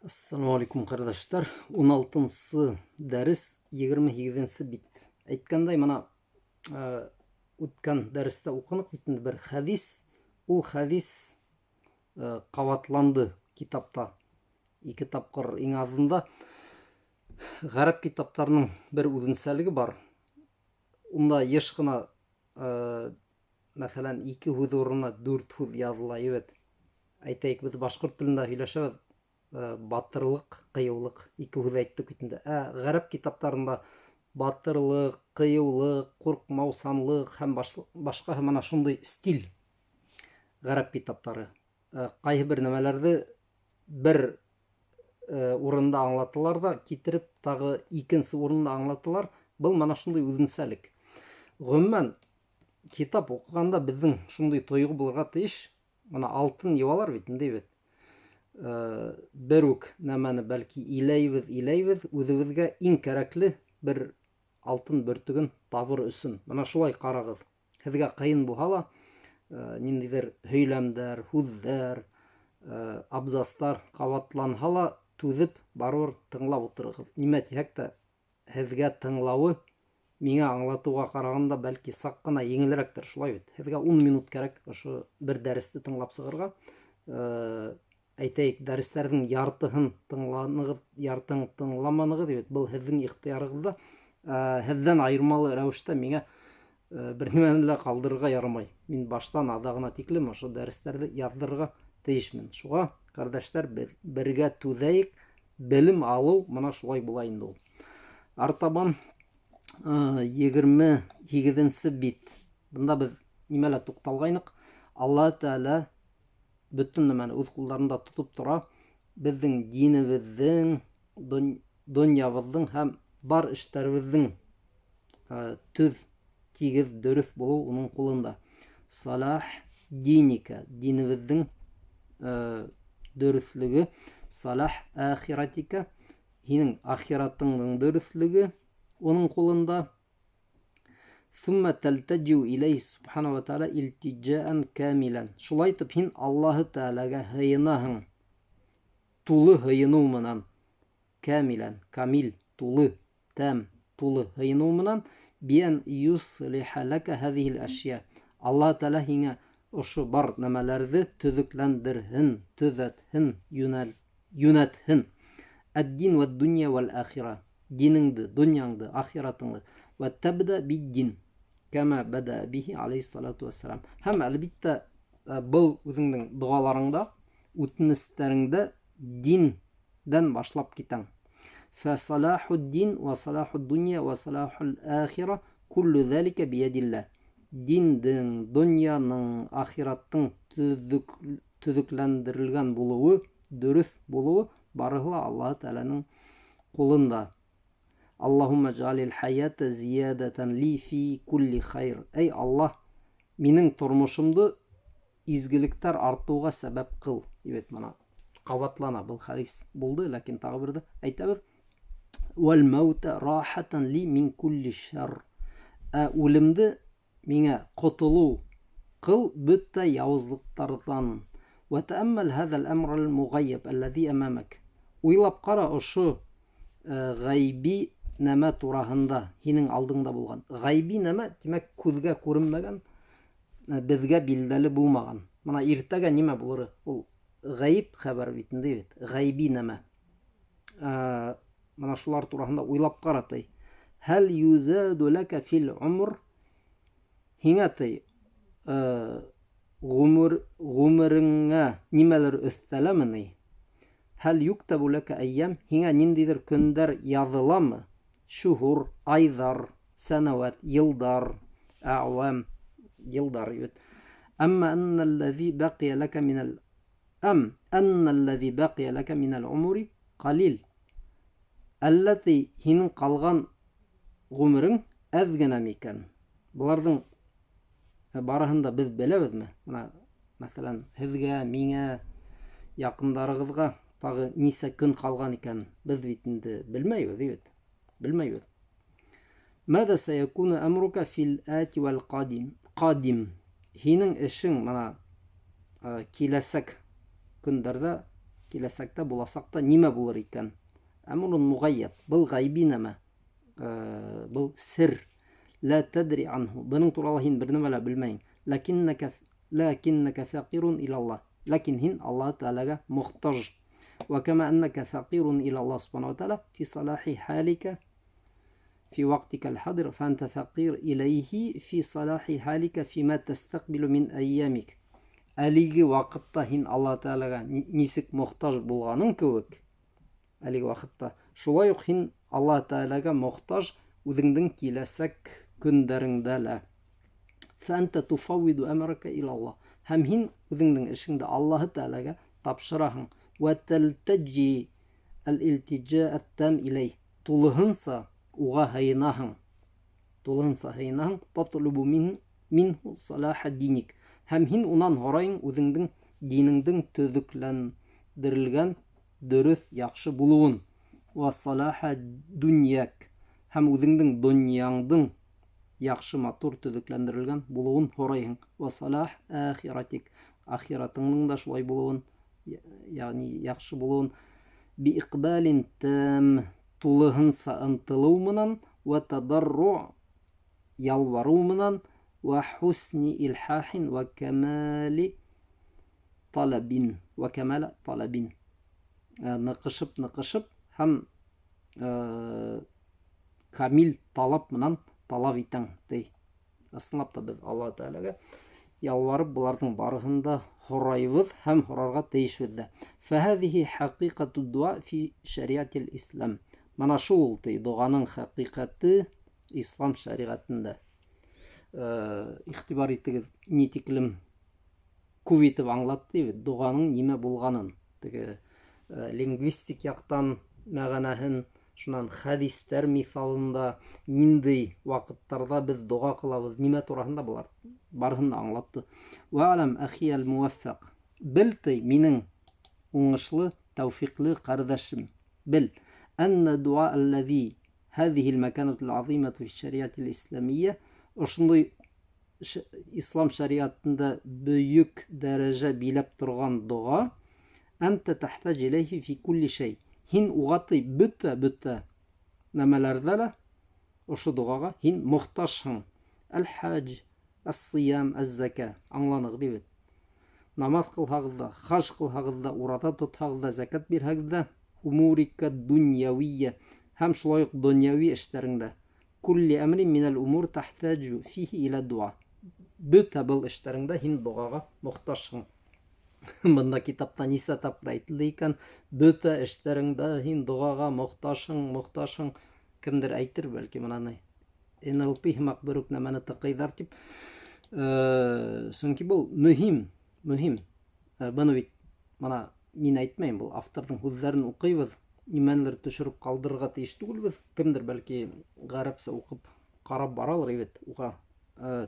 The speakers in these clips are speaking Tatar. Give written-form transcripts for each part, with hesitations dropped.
Assalamu алейкум кардаштар. 16-сы дәрес 28-нче бит. Әйткәндәй, мына үткән дәрестә укынык бит бер хәдис. Ул хәдис каватланды китапта. 2 тапкыр иң азында. Гарәп китапларының бер үзенчәлеге бар. Унда еш кына мәсәлән 2 һүз урынына 4 һүз языла. Evet. Әйтәйек, без башкорт телендә һөйләшәбез. Батырлык, кыюлык 2 һүз әйттек бит инде. Гарәп китапларында батырлык, кыюлык, куркмау, санлык һәм башка мана шундый стиль гарәп китаплары. Кайһы бер нәмәләрне бер урында аңлаталар да, китереп тагы икенче урында аңлаталар. Был мана шундый үзенчәлек. Гомумән китап укыганда безнең шундый тойгы булырга тиеш. Мана алтын юалар бит инде бит. Бер үк нәмәне бәлки иләйбез, үзебезгә иң кәрәкле бер алтын бөртеген табыр өчен. Мана шулай карагыз. Сезгә кыен булса ла, ниндидер һөйләмдәр, һүзләр, абзацлар каватланса ла, түзеп барыр тыңлап утырыгыз. Нимә тиһәк тә, сезгә тыңлавы миңа аңлатуга караганда бәлки сак кына еңелрәктер, шулай бит. Сезгә 10 минут кирәк ошо бер дәресте тыңлап сыгырга. Әйтәйек, дәресләрнең яртыһын тыңланыгыз, яртыһын тыңламаныгыз бит. Был сезнең ихтыярыгызда. Сездән айырмалы рәвештә миңа бер нимәне лә калдырырга ярамай. Мин баштан адагына тиклем ошо дәресләрне яздырырга тиешмен. Шуңа, кардәшләр, бергә түзәйек, белем алу мана шулай була инде ул. Артабан 28-нче бит. Бунда без нимәлә тукталгайнык? Алла Тәала бөтен нәмәне үз кулларында тотып тора. Безнең динебезнең, дөньябызның һәм бар эшләребезнең төз, тигез, дөрес булу уның кулында. Салах диника, динебезнең дөреслеге, салах ахиратика, һинең ахиратыңның дөреслеге уның кулында. ثم تلتجئ إليه سبحانه وتعالى التجاء كاملا. Шулай итеп һин Аллаһы Тәаләгә һыйынаһың. Тулы һыйыну менән. Камилан, камил, тулы, тәм, тулы һыйыну менән. Биан юслиха лака һазихи al-ашья. Аллаһ Тәалә һиңә ошо бар нәмәләрне төзекләндерһен, төзәтһен, юнәтһен. Ад-дин ва дунья вал ахира. Динеңде, дөньяңды, ахиратыңды. Ва табда бид-дин. Кама бада бихи алейхиссалату вассалам. Һәм әлбиттә был үзеңнең дуаларыңда, үтенечләреңдә диндән башлап китәң. Фа салахуд-дин ва салахуд-дунья ва салахул-ахира куллу залика биядилlah. Диндең, дөньяның, ахираттың төзекләндерелгән булуы, дөрес булуы барыһы ла Аллаһ Тәаләнең кулында. Аллаһумма джалил хаята зиядатан ли фи кулли хайр. Эй Аллаһ, минең тормышымды изгелектәр артуга сәбәп кыл. Дибет мана каватлана был хадис булды, ләкин тагы бердә әйтәбез. Вал маута рахатан ли мин кулли шар. Үлемде миңа котылу кыл бөтә явызлыктардан. Ва тәаммал һаза ал-амр al-мугайяб аллази амамак. Уйлап кара ошо гайби нәмә тураһында, һинең алдыңда булган. Гайби нәмә, димәк, күзгә күренмәгән, безгә билдәле булмаган. Мана иртәгә нимә булыры? Ул гаиб хәбәр бит инде бит. Гайби нәмә. Мана шулар тураһында уйлап кара тай. Хәл юзаду лака фил умр. Һиңә тай гомереңә нимәләр өстәләмени? Хәл юктабу лака айям. Һиңә ниндидер көндәр языламы? Шухур, айдар, санават, йылдар, аъвам, йылдар. Амма анналлази бақия лака минал анналлази бақия лака минал умри қалил. Аллати һинең калган гомерең әз генә микән? Буларның барыһын да без беләбезме? Мына, мәсәлән, һезгә, миңә, якындарыгызга тагы нисә көн калган икән? Без бит инде белмәйбез, бит. Белмәйбез. Мада саякуну амрука фил ати вал qadим. Һинең эшең мана киләсәк көндәрдә киләсәктә, буласаҡта нимә булыр икән? Әмрун муғайяб, был ғайби нәмә, был сер. Ла тәдри анһу, бының турала һин бер нәмә лә белмәйһең. Ләкиннәкә фәҡирун илаллаһ, ләкин һин Аллаһ Тәғәләгә мохтаж. وكما أنك فقير إلى الله سبحانه وتعالى في صلاح حالك في وقتك الحاضر فأنت فقير إليه في صلاح حالك فيما تستقبل من أيامك. Әлеге ваҡытта һин Алла Тәғәләгә нисек мохтаж булғаның кеүек, әлеге ваҡытта шулай уҡ һин Алла Тәғәләгә мохтаж үҙеңдең киләсәк көндәреңдә лә. فأنت تفوض أمرك إلى الله. Һәм һин үҙеңдең эшеңде Аллаһ Тәғәләгә тапшыраһың. وتلتجي الالتجاء التام إليه. Тулыһынса уға һыйынаһың. تطلب منه صلاح دينك. Һәм һин унан һорайың үҙеңдең динеңдең төҙөкләндерелгән, дөрөҫ, яҡшы булыуын. وصلاح دنياك. Һәм үҙеңдең донъяңдың яҡшы, матур, төҙөкләндерелгән булыуын һорайһың. وصلاح آخرتك. Ахиратыңдың да шулай булыуын, яғни яҡшы булыуын. بإقبال تام. Тулыһынса ынтылыу менән. وتضرع. Ялварыу менән. وحسن إلحاح وكمال طلب. Ныҡышып һәм камил талап менән талап итәң. Ысынлап та беҙ Алла Тәғәләгә ялварып быларҙың барыһын да һорайбыҙ һәм һорарға тейешбеҙ дә. فهذه حقيقة الدعاء في شريعة الإسلام. Mana шул доғаның хәҡиҡәте ислам шәриғәтендә. Иғтибар итегеҙ, ни тиклем күп итеп аңлатты бит доғаның нимә булғанын. Лингвистик яҡтан мәғәнәһен, шунан хәдистәр миҫалында ниндәй ваҡыттарҙа беҙ доға ҡылабыҙ, нимә тураһында былар барыһын да аңлатты. وَعَلَمْ أَخِيَ الْمُوَفَّقِ. Бел, минең уңышлы, тәүфиҡлы ҡәрҙәшем, бел, أن الدعاء الذي هذه المكانة العظيمة في الشريعة الإسلامية. Ошондай ислам шариғатында бөйөк дәрәжә биләп торған доға. أنت تحتاج إليه في كل شيء. Һин уға бөтә нәмәләрҙә лә ошо доғаға һин мохтажһың. Әл-хаҗ, әс-сиям, әз-зәкә. Аңланыҡ дибет. Намаҙ ҡылһағыҙ ҙа, хаж ҡылһағыҙ ҙа, ураҙа тотһағыҙ ҙа, зәкәт бирһәгеҙ ҙә, умурика дунъяуия. Һәм шулай уҡ донъяви эштәреңдә. Кулли әмрин минәл умур тахтаҗу фиһи иля дуа. Бөтә был эштәреңдә һин доғаға мохтажһың. Бында китапта нисә тапҡыр әйтелде икән, бөтә эштәреңдә һин доғаға мохтажһың. Кемдер әйтер бәлки мынаны. NLP һымаҡ бер үк нәмәне тыҡайҙар тип. Сөнки был мөһим. Быны бит мына мин әйтмәйем, был авторҙың һүҙҙәрен уҡыйбыҙ, нимәнелер төшөрөп ҡалдырырға тейеш түгелбеҙ. Кемдер бәлки ғәрәпсә уҡып ҡарап баралыр бит, уға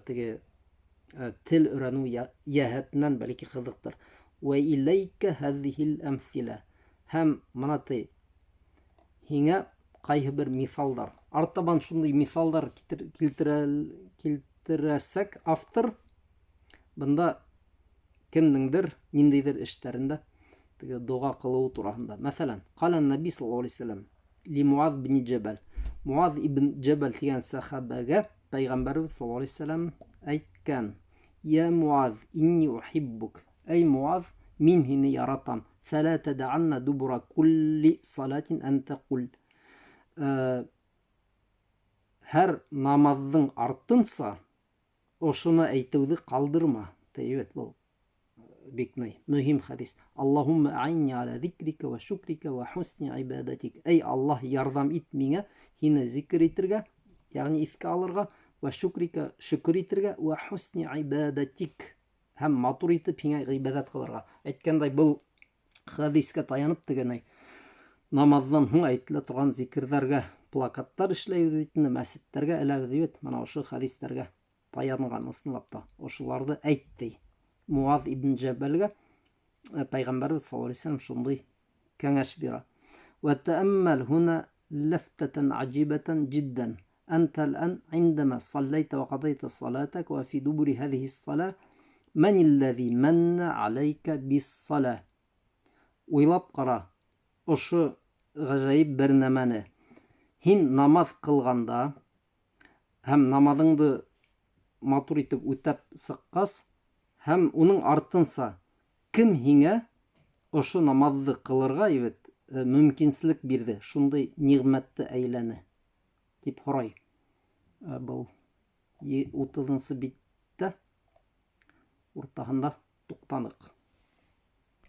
теге тел өйрәнеү йәһәтенән бәлки ҡыҙыҡтыр. وَإِلَيْكَ هَذِهِ الْأَمْثِلَةُ. Һәм мына һиңә ҡайһы бер миҫалдар. Артабан шундай миҫалдар килтерәсәк автор. Бында кемдеңдер ниндәйҙер эштәрендә доға ҡылыуы тураһында. Мәҫәлән, ҡала Нәби саллаллаху алейһи ва саллям лимуаҙ бин Джабал. Муаҙ ибн Джабал тигән сахабәгә Пәйғәмбәрбеҙ саллаллаху алейһи ва саллям әйткән: «Я Муаҙ, инни ухиббук». Эй Муаҙ, мин һине яратам. فَلَا تَدَعَنَّ دُبُرَ كُلِّ صَلَاةٍ أَن تَقُلْ. Һәр намаҙҙың артынса ошоно әйтеүҙе ҡалдырма. Тәйбәт, был бик мөһим хәдис. Аллаһумма а'инни аля зикрика ва шукрика ва хусни ибадатик. Эй Аллаһ, ярҙам ит миңә һине зикр итергә, ягъни иҫкә алырға, ва шукрика, шөкөр итергә, ва хусни ибадатик, һәм матур итеп һиңә ғибәҙәт ҡылырға. Әйткәндәй, был хәдискә таянып тегәнәй намаҙҙан һуң әйтелә торған зикерҙәргә плакаттар эшләйбеҙ бит, мәсеттәргә эләбеҙ бит, мана ошо хәдистәргә таянған, ысынлап та ошоларҙы әйтте. Муаҙ ибн Джабалгә Пәйғәмбәрбеҙ саллаллаху алейһи ва саллям шундай кәңәш бирә. وتأمل هنا لفتة عجيبة جدا. أنت الآن عندما صليت وقضيت صلاتك وفي دبر هذه الصلاة من الذي من عليك بالصلاة уйлап ҡара ошо ғәжәйеп бер нәмәне. Һин намаҙ ҡылғанда һәм намаҙыңды матур итеп үтәп сыҡҡас, һәм уның артынса кем һиңә ошо намаҙҙы ҡылырға мөмкинселек бирҙе, шундай ниғмәтте әйләне, тип һорай. Был 30-нсы биттә уртаһында туҡтаныҡ.